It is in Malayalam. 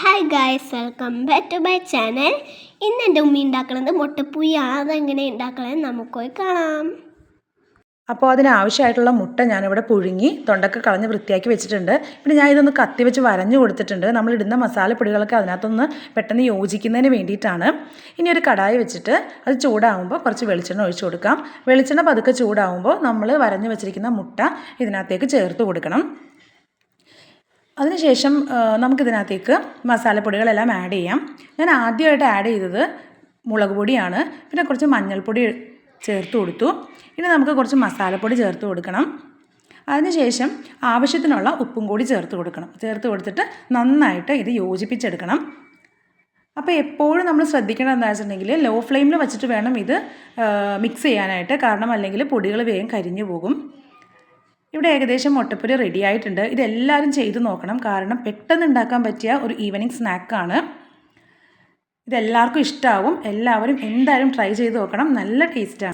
Hi guys, welcome back to my channel. ഇന്ന് എൻ്റെ ഉമ്മി ഉണ്ടാക്കുന്നത് മുട്ടപ്പുഴിയാണ്. അതെങ്ങനെ ഉണ്ടാക്കണമെന്ന് നമുക്ക് പോയി കാണാം. അപ്പോൾ അതിനാവശ്യമായിട്ടുള്ള മുട്ട ഞാനിവിടെ പുഴുങ്ങി തൊണ്ടൊക്കെ കളഞ്ഞ് വൃത്തിയാക്കി വെച്ചിട്ടുണ്ട്. പിന്നെ ഞാൻ ഇതൊന്ന് കത്തി വെച്ച് വരഞ്ഞു കൊടുത്തിട്ടുണ്ട്. നമ്മളിടുന്ന മസാലപ്പൊടികളൊക്കെ അതിനകത്തൊന്ന് പെട്ടെന്ന് യോജിക്കുന്നതിന് വേണ്ടിയിട്ടാണ്. ഇനി ഒരു കടായി വെച്ചിട്ട് അത് ചൂടാകുമ്പോൾ കുറച്ച് വെളിച്ചെണ്ണ ഒഴിച്ചു കൊടുക്കാം. വെളിച്ചെണ്ണ പതുക്കെ ചൂടാകുമ്പോൾ നമ്മൾ വരഞ്ഞു വെച്ചിരിക്കുന്ന മുട്ട ഇതിനകത്തേക്ക് ചേർത്ത് കൊടുക്കണം. അതിനുശേഷം നമുക്കിതിനകത്തേക്ക് മസാലപ്പൊടികളെല്ലാം ആഡ് ചെയ്യാം. ഞാൻ ആദ്യമായിട്ട് ആഡ് ചെയ്തത് മുളക് പൊടിയാണ്. പിന്നെ കുറച്ച് മഞ്ഞൾപ്പൊടി ചേർത്ത് കൊടുത്തു. ഇനി നമുക്ക് കുറച്ച് മസാലപ്പൊടി ചേർത്ത് കൊടുക്കണം. അതിനുശേഷം ആവശ്യത്തിനുള്ള ഉപ്പും കൂടി ചേർത്ത് കൊടുക്കണം. ചേർത്ത് കൊടുത്തിട്ട് നന്നായിട്ട് ഇത് യോജിപ്പിച്ചെടുക്കണം. അപ്പോൾ എപ്പോഴും നമ്മൾ ശ്രദ്ധിക്കേണ്ടത് എന്താ വെച്ചിട്ടുണ്ടെങ്കിൽ ലോ ഫ്ലെയിമിൽ വെച്ചിട്ട് വേണം ഇത് മിക്സ് ചെയ്യാനായിട്ട്. കാരണം അല്ലെങ്കിൽ പൊടികൾ വേഗം കരിഞ്ഞു പോകും. ഇവിടെ ഏകദേശം മുട്ടപ്പുരി റെഡി ആയിട്ടുണ്ട്. ഇതെല്ലാവരും ചെയ്ത് നോക്കണം. കാരണം പെട്ടെന്ന് ഉണ്ടാക്കാൻ പറ്റിയ ഒരു ഈവനിങ് സ്നാക്കാണ്. ഇതെല്ലാവർക്കും ഇഷ്ടമാവും. എല്ലാവരും എന്തായാലും ട്രൈ ചെയ്ത് നോക്കണം. നല്ല ടേസ്റ്റാണ്.